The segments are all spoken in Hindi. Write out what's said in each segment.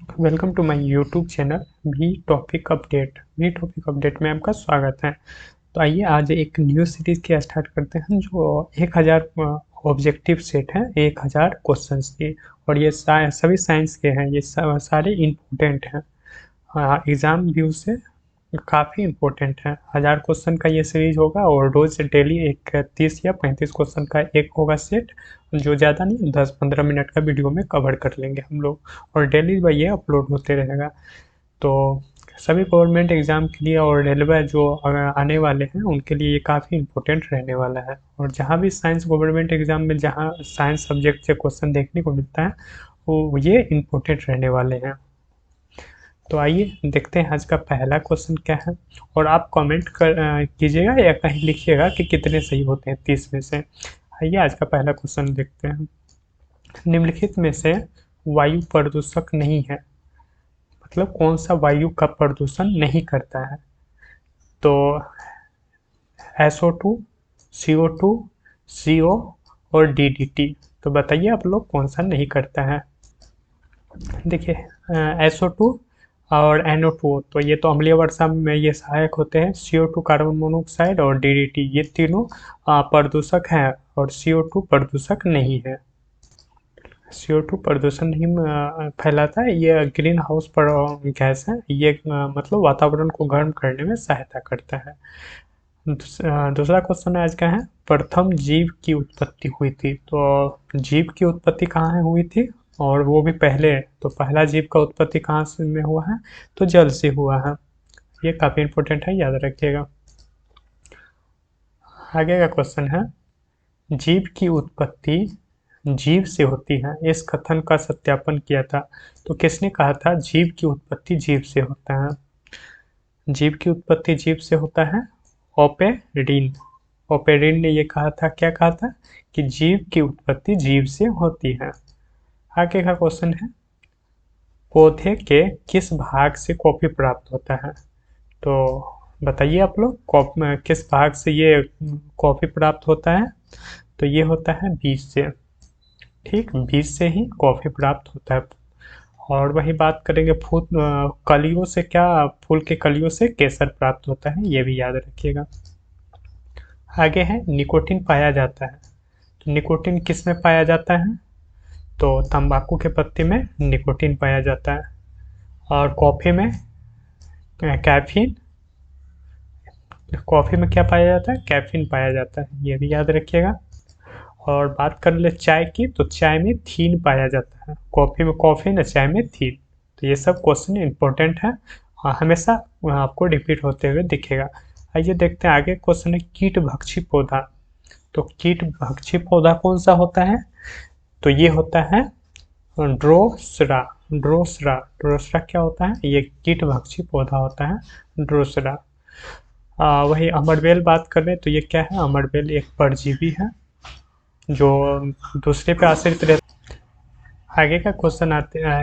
Welcome to my YouTube channel V topic update में आपका स्वागत है। तो आइए आज एक न्यू सीरीज़ की स्टार्ट करते हैं जो 1000 ऑब्जेक्टिव सेट हैं 1000 क्वेश्चंस की। और ये सभी साइंस के हैं, ये सारे इम्पोर्टेंट हैं। एग्ज़ाम व्यू से काफ़ी इम्पोर्टेंट है। 1000 क्वेश्चन का ये सीरीज होगा और रोज़ डेली एक 30 या 35 क्वेश्चन का एक होगा सेट, जो ज़्यादा नहीं 10-15 मिनट का वीडियो में कवर कर लेंगे हम लोग। और डेली ये अपलोड होते रहेगा। तो सभी गवर्नमेंट एग्ज़ाम के लिए और रेलवे जो आने वाले हैं उनके लिए ये काफ़ी इम्पोर्टेंट रहने वाला है। और जहाँ भी साइंस गवर्नमेंट एग्ज़ाम में जहाँ साइंस सब्जेक्ट से क्वेश्चन देखने को मिलता है वो ये इम्पोर्टेंट रहने वाले हैं। तो आइए देखते हैं आज का पहला क्वेश्चन क्या है। और आप कमेंट कीजिएगा या कहीं लिखिएगा कि कितने सही होते हैं 30 में से। आइए आज का पहला क्वेश्चन देखते हैं। निम्नलिखित में से वायु प्रदूषक नहीं है, मतलब कौन सा वायु का प्रदूषण नहीं करता है। तो SO2, CO2, CO और DDT। तो बताइए आप लोग कौन सा नहीं करता है। देखिए SO2 और NO2 तो ये तो अम्लीय वर्षा में ये सहायक होते हैं। CO2 कार्बन मोनोऑक्साइड और DDT ये तीनों प्रदूषक हैं और CO2 प्रदूषक नहीं है। CO2 प्रदूषण नहीं फैलाता है, ये ग्रीन हाउस पर गैस है। ये मतलब वातावरण को गर्म करने में सहायता करता है। दूसरा क्वेश्चन आज का है, प्रथम जीव की उत्पत्ति हुई थी। तो जीव की उत्पत्ति कहाँ हुई थी, और वो भी पहले। तो पहला जीव का उत्पत्ति कहाँ से में हुआ है, तो जल से हुआ है। ये काफ़ी इम्पोर्टेंट है, याद रखिएगा। आगे का क्वेश्चन है, जीव की उत्पत्ति जीव से होती है, इस कथन का सत्यापन किया था। तो किसने कहा था जीव की उत्पत्ति जीव से होता है। जीव की उत्पत्ति जीव से होता है, ओपेरिन। ओपेरिन ने ये कहा था, क्या कहा था कि जीव की उत्पत्ति जीव से होती है। आगे का क्वेश्चन है, पौधे के किस भाग से कॉफी प्राप्त होता है। तो बताइए आप लोग किस भाग से ये कॉफी प्राप्त होता है। तो ये होता है बीज से। ठीक, बीज से ही कॉफी प्राप्त होता है। और वही बात करेंगे फूल कलियों से, क्या फूल के कलियों से केसर प्राप्त होता है, ये भी याद रखिएगा। आगे है, निकोटीन पाया जाता है। तो निकोटीन किस में पाया जाता है, तो तंबाकू के पत्ते में निकोटीन पाया जाता है। और कॉफ़ी में कैफीन, कॉफ़ी में क्या पाया जाता है, कैफीन पाया जाता है, ये भी याद रखिएगा। और बात कर ले चाय की, तो चाय में थीन पाया जाता है। कॉफ़ी में कॉफ़ीन, चाय में थीन। तो ये सब क्वेश्चन इंपॉर्टेंट है और हमेशा आपको रिपीट होते हुए दिखेगा। आइए देखते हैं आगे क्वेश्चन है, कीट भक्षी पौधा। तो कीट भक्षी पौधा कौन सा होता है, तो ये होता है ड्रोसरा। ड्रोसरा, ड्रोसरा क्या होता है, ये कीट भक्षी पौधा होता है ड्रोसरा। वही अमरबेल बात कर रहे हैं, तो ये क्या है, अमरबेल एक परजीवी है जो दूसरे पे आश्रित रहता है। आगे का क्वेश्चन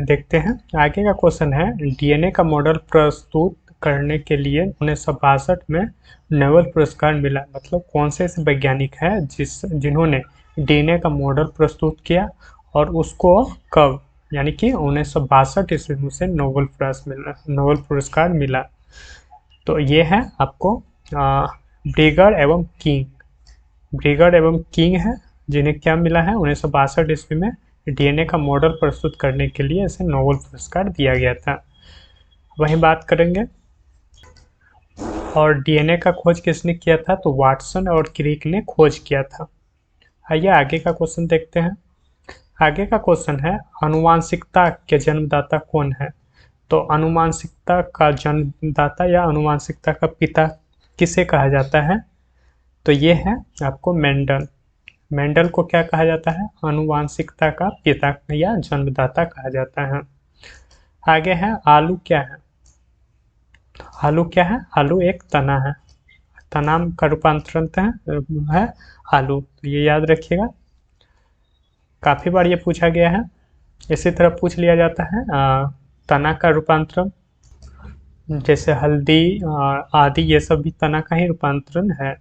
देखते हैं। आगे का क्वेश्चन है, डीएनए का मॉडल प्रस्तुत करने के लिए 1962 में नोबेल पुरस्कार मिला। मतलब कौन से ऐसे वैज्ञानिक हैं जिन्होंने डीएनए का मॉडल प्रस्तुत किया और उसको कब, यानी कि 1962 ईस्वी में उसे नोबेल पुरस्कार मिला। तो ये है आपको ब्रिगर एवं किंग। ब्रिगर एवं किंग है जिन्हें क्या मिला है, 1962 ईस्वी में डीएनए का मॉडल प्रस्तुत करने के लिए इसे नोबेल पुरस्कार दिया गया था। वहीं बात करेंगे, और डीएनए का खोज किसने किया था, तो वाटसन और क्रिक ने खोज किया था। आइए आगे का क्वेश्चन देखते हैं। आगे का क्वेश्चन है, आनुवांशिकता के जन्मदाता कौन है। तो आनुवांशिकता का जन्मदाता या आनुवांशिकता का पिता किसे कहा जाता है, तो ये है आपको मेंडल। मेंडल को क्या कहा जाता है, आनुवांशिकता का पिता या जन्मदाता कहा जाता है। आगे है, आलू क्या है। आलू क्या है, आलू एक तना है। तना का रूपांतरण है आलू, तो ये याद रखिएगा। काफ़ी बार ये पूछा गया है। इसी तरह पूछ लिया जाता है तना का रूपांतरण, जैसे हल्दी आदि, ये सब भी तना का ही रूपांतरण है।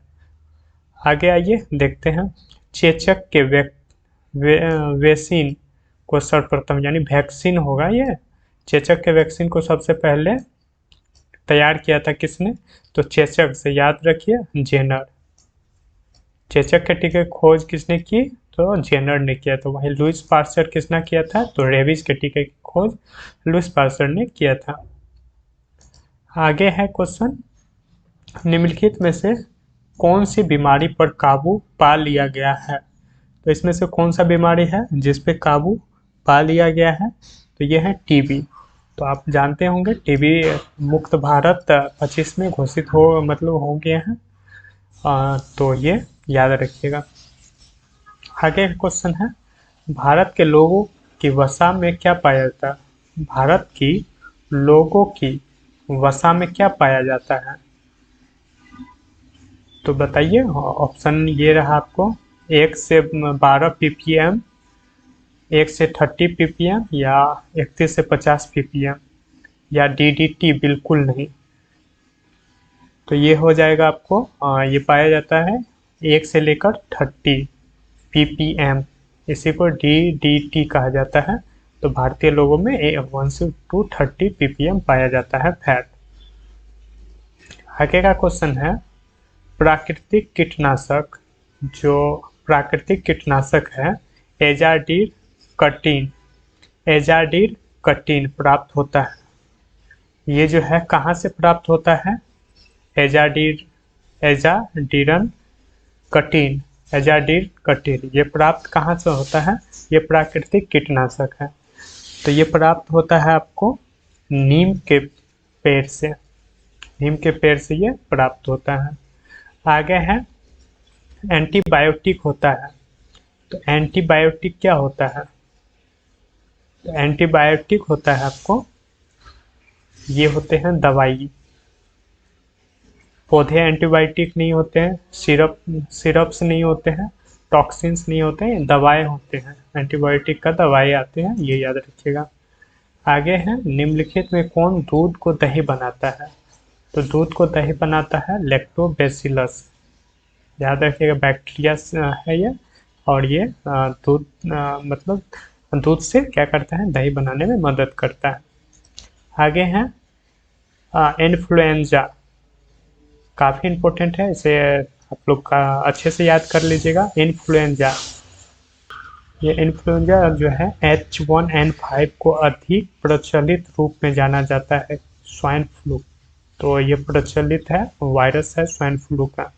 आगे आइए देखते हैं, चेचक के वैक्सीन को सर्वप्रथम, यानी वैक्सीन होगा ये, चेचक के वैक्सीन को सबसे पहले तैयार किया था किसने? तो चेचक से, याद रखिए जेनर। चेचक के टीके की खोज किसने की? तो जेनर ने किया था। वहीं लुईस पास्चर किसने किया था? तो रेबीज के टीके की खोज लुईस पास्चर ने किया था। आगे है क्वेश्चन, निम्नलिखित में से कौन सी बीमारी पर काबू पा लिया गया है? तो इसमें से कौन सा बीमारी है जिस पे काबू पा लिया गया है? तो ये है टीबी। तो आप जानते होंगे टीबी मुक्त भारत 25 में घोषित हो गए हैं। तो ये याद रखिएगा। आगे का क्वेश्चन है, भारत के लोगों की वसा में क्या पाया जाता है? भारत की लोगों की वसा में क्या पाया जाता है? तो बताइए। ऑप्शन ये रहा आपको, 1 से 12 ppm, 1 से 30 ppm, या 31 से 50 ppm, या DDT बिल्कुल नहीं। तो ये हो जाएगा आपको, ये पाया जाता है 1 से लेकर 30 ppm, इसी को DDT कहा जाता है। तो भारतीय लोगों में 1 से 30 ppm पाया जाता है फैट। आगे का क्वेश्चन है, प्राकृतिक कीटनाशक, जो प्राकृतिक कीटनाशक है एजाडिर कटीन, एजाडिर कटीन प्राप्त होता है। ये जो है कहाँ से प्राप्त होता है? एजाडिरन कटीन, एजाडिर कटीन ये प्राप्त कहाँ से होता है? ये प्राकृतिक कीटनाशक है। तो ये प्राप्त होता है आपको नीम के पेड़ से, नीम के पेड़ से ये प्राप्त होता है। आगे है, एंटीबायोटिक होता है। तो एंटीबायोटिक क्या होता है? तो एंटीबायोटिक होता है आपको, ये होते हैं दवाई। पौधे एंटीबायोटिक नहीं होते हैं, सिरप्स नहीं होते हैं, टॉक्सिन्स नहीं होते हैं, दवाएं होते हैं। एंटीबायोटिक का दवाई आते हैं, ये याद रखिएगा। आगे है, निम्नलिखित में कौन दूध को दही बनाता है? तो दूध को दही बनाता है लैक्टोबैसिलस, याद रखिएगा। बैक्टीरिया है ये, और ये दूध मतलब दूध से क्या करता है? दही बनाने में मदद करता है। आगे है इन्फ्लुएंजा, काफ़ी इम्पोर्टेंट है, इसे आप लोग का अच्छे से याद कर लीजिएगा। इन्फ्लुएंजा, ये इन्फ्लुएंजा जो है H1N5 को अधिक प्रचलित रूप में जाना जाता है स्वाइन फ्लू। तो ये प्रचलित है, वायरस है स्वाइन फ्लू का,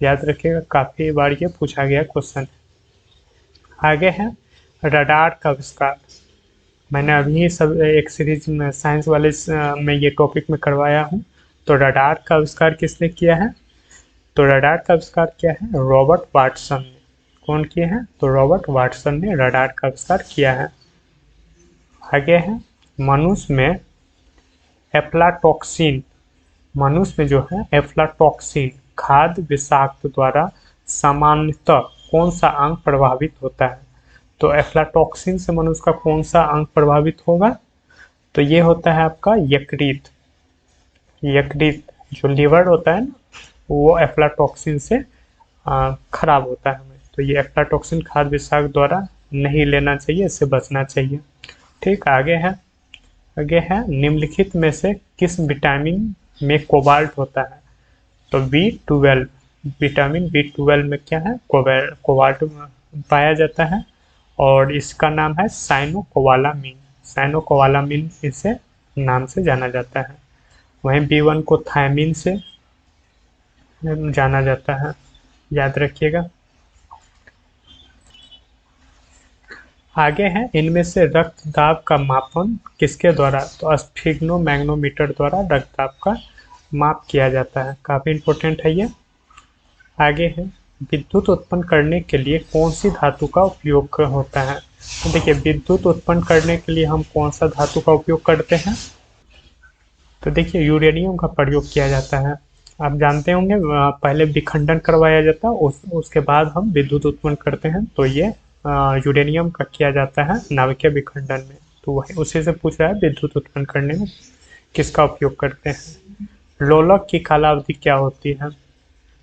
याद रखिएगा। काफ़ी बार ये पूछा गया क्वेश्चन। आगे है रडार का आविष्कार। मैंने अभी सब एक सीरीज में साइंस वाले में ये टॉपिक में करवाया हूँ। तो रडार का आविष्कार किसने किया है? तो रडार का आविष्कार किया है रॉबर्ट वाटसन ने। कौन किए हैं? तो रॉबर्ट वाटसन ने रडार का आविष्कार किया है। आगे है, मनुष्य में एफ्लाटॉक्सिन, मनुष्य में जो है एफ्लाटॉक्सिन खाद्य विषाक्त द्वारा सामान्यतः कौन सा अंग प्रभावित होता है? तो एफ्लाटॉक्सिन से मनुष्य का कौन सा अंग प्रभावित होगा? तो ये होता है आपका यकृत। यकृत जो लिवर होता है ना, वो एफ्लाटॉक्सिन से खराब होता है हमें। तो ये एफ्लाटॉक्सिन खाद्य विषाक्त द्वारा नहीं लेना चाहिए, इससे बचना चाहिए। ठीक, आगे है निम्नलिखित में से किस विटामिन में कोबाल्ट होता है? तो B12, विटामिन B12 में क्या है? कोबाल्ट पाया जाता है, और इसका नाम है साइनोकोबालामिन। साइनोकोबालामिन इसे नाम से जाना जाता है। वहीं B1 को थायमिन से जाना जाता है, याद रखिएगा। आगे है, इनमें से रक्तदाब का मापन किसके द्वारा? तो स्फिग्नोमैग्नोमीटर द्वारा रक्तदाब का माप किया जाता है, काफ़ी इम्पोर्टेंट है ये। आगे है, विद्युत उत्पन्न करने के लिए कौन सी धातु का उपयोग होता है? तो देखिए, विद्युत उत्पन्न करने के लिए हम कौन सा धातु का उपयोग करते हैं? तो देखिए, यूरेनियम का प्रयोग किया जाता है। आप जानते होंगे पहले विखंडन करवाया जाता है, उसके बाद हम विद्युत उत्पन्न करते हैं। तो ये यूरेनियम का किया जाता है नाभिकीय विखंडन में। तो वही उसी से पूछ रहा है विद्युत उत्पन्न करने में किसका उपयोग करते हैं। लोलक की कालावधि क्या होती है?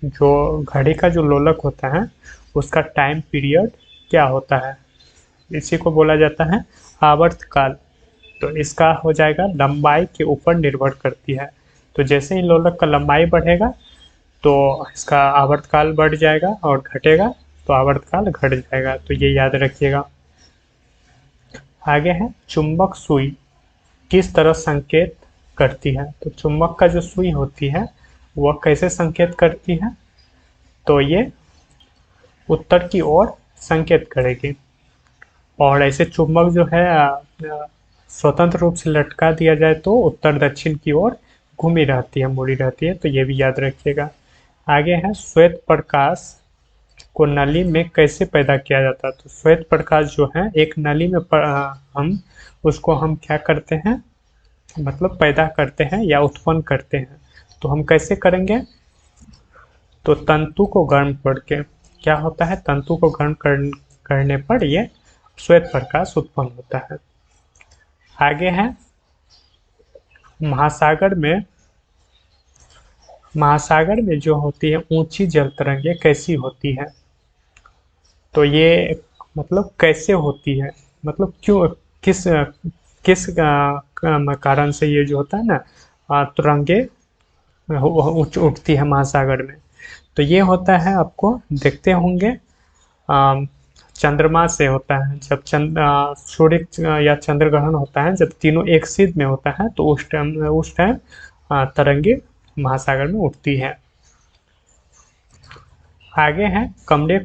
जो घड़ी का जो लोलक होता है उसका टाइम पीरियड क्या होता है? इसी को बोला जाता है आवर्तकाल। तो इसका हो जाएगा लंबाई के ऊपर निर्भर करती है। तो जैसे ही लोलक का लंबाई बढ़ेगा तो इसका आवर्तकाल बढ़ जाएगा और घटेगा तो आवर्तकाल घट जाएगा। तो ये याद रखिएगा। आगे है चुंबक सुई किस तरह संकेत करती है। तो चुंबक का जो सुई होती है वह कैसे संकेत करती है, तो ये उत्तर की ओर संकेत करेगी। और ऐसे चुंबक जो है स्वतंत्र रूप से लटका दिया जाए तो उत्तर दक्षिण की ओर घूमी रहती है, मुड़ी रहती है। तो ये भी याद रखिएगा। आगे है श्वेत प्रकाश को नली में कैसे पैदा किया जाता है। तो श्वेत प्रकाश जो है एक नली में हम उसको हम क्या करते हैं, मतलब पैदा करते हैं या उत्पन्न करते हैं। तो हम कैसे करेंगे, तो तंतु को गर्म करके क्या होता है, तंतु को गर्म करने पर ये श्वेत प्रकाश उत्पन्न होता है। आगे है महासागर में जो होती है ऊंची जल तरंगे कैसी होती है। तो ये मतलब कैसे होती है, मतलब क्यों, किस किस कारण से ये जो होता है ना तरंगे उठती है महासागर में। तो ये होता है, आपको देखते होंगे चंद्रमा से होता है। जब सूर्य या चंद्र ग्रहण होता है, जब तीनों एक सिध में होता है तो उस टाइम तरंगे महासागर में उठती है। आगे है कमरे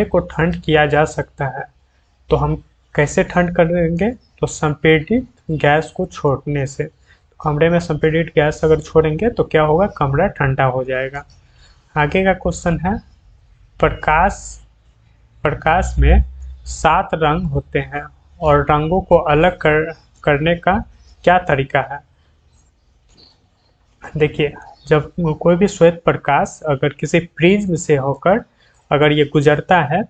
को ठंड किया जा सकता है। तो हम कैसे ठंड करेंगे, तो संपीड़ित गैस को छोड़ने से। कमरे में संपीड़ित गैस अगर छोड़ेंगे तो क्या होगा, कमरा ठंडा हो जाएगा। आगे का क्वेश्चन है प्रकाश में 7 रंग होते हैं और रंगों को अलग करने का क्या तरीका है। देखिए, जब कोई भी श्वेत प्रकाश अगर किसी प्रिज्म से होकर अगर ये गुजरता है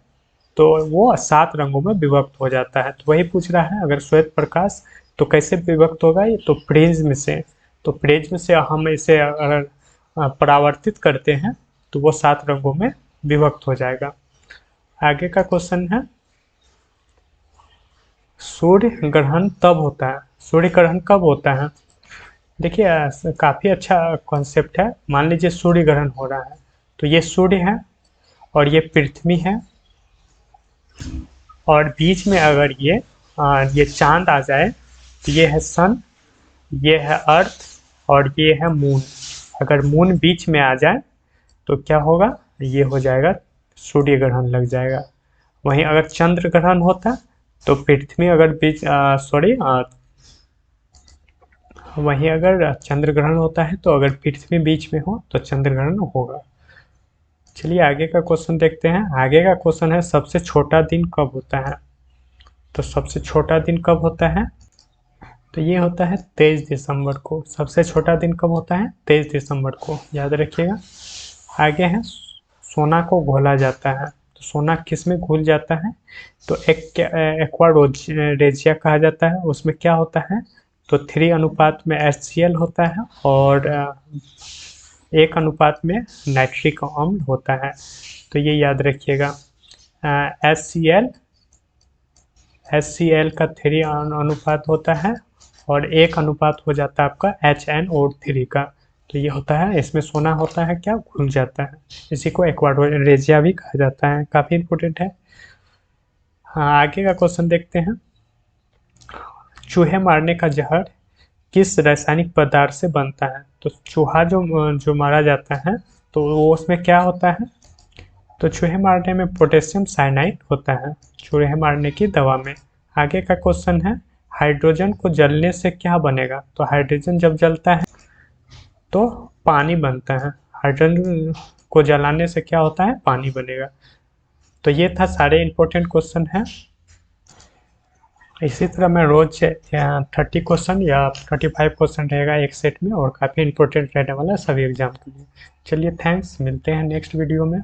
तो वो 7 रंगों में विभक्त हो जाता है। तो वही पूछ रहा है, अगर श्वेत प्रकाश तो कैसे विभक्त होगा, ये तो प्रिज्म से। तो प्रिज्म से हम इसे अगर परावर्तित करते हैं तो वो 7 रंगों में विभक्त हो जाएगा। आगे का क्वेश्चन है सूर्य ग्रहण तब होता है, सूर्य ग्रहण कब होता है। देखिए, काफ़ी अच्छा कॉन्सेप्ट है। मान लीजिए सूर्य ग्रहण हो रहा है, तो ये सूर्य है और ये पृथ्वी है और बीच में अगर ये चांद आ जाए तो ये है सन, ये है अर्थ और ये है मून। अगर मून बीच में आ जाए तो क्या होगा, ये हो जाएगा सूर्य ग्रहण लग जाएगा। वहीं अगर चंद्र ग्रहण होता तो पृथ्वी अगर वहीं अगर चंद्र ग्रहण होता है तो अगर पृथ्वी बीच में हो तो चंद्र ग्रहण होगा। चलिए आगे का क्वेश्चन देखते हैं। आगे का क्वेश्चन है सबसे छोटा दिन कब होता है। तो सबसे छोटा दिन कब होता है, तो ये होता है 23 दिसंबर को। सबसे छोटा दिन कब होता है, 23 दिसंबर को, याद रखिएगा। आगे है सोना को घोला जाता है। तो सोना किस में घुल जाता है, तो एक्वाडोरेजिया कहा जाता है। उसमें क्या होता है, तो 3 अनुपात में HCl होता है और 1 अनुपात में नाइट्रिक अम्ल होता है। तो ये याद रखिएगा। HCl का 3 अनुपात होता है और 1 अनुपात हो जाता है आपका HNO3 का। तो ये होता है, इसमें सोना होता है क्या, घुल जाता है। इसी को एक्वाडोरेजिया भी कहा जाता है, काफ़ी इंपॉर्टेंट है। हाँ, आगे का क्वेश्चन देखते हैं। चूहे मारने का जहर किस रासायनिक पदार्थ से बनता है। तो चूहा जो मारा जाता है तो वो उसमें क्या होता है, तो चूहे मारने में पोटेशियम साइनाइड होता है, चूहे मारने की दवा में। आगे का क्वेश्चन है हाइड्रोजन को जलने से क्या बनेगा। तो हाइड्रोजन जब जलता है तो पानी बनता है। हाइड्रोजन को जलाने से क्या होता है, पानी बनेगा। तो ये था सारे इम्पोर्टेंट क्वेश्चन हैं। इसी तरह मैं रोज 30 क्वेश्चन या 35 क्वेश्चन रहेगा एक सेट में और काफ़ी इंपॉर्टेंट रहने वाला है सभी एग्जाम के लिए। चलिए थैंक्स, मिलते हैं नेक्स्ट वीडियो में।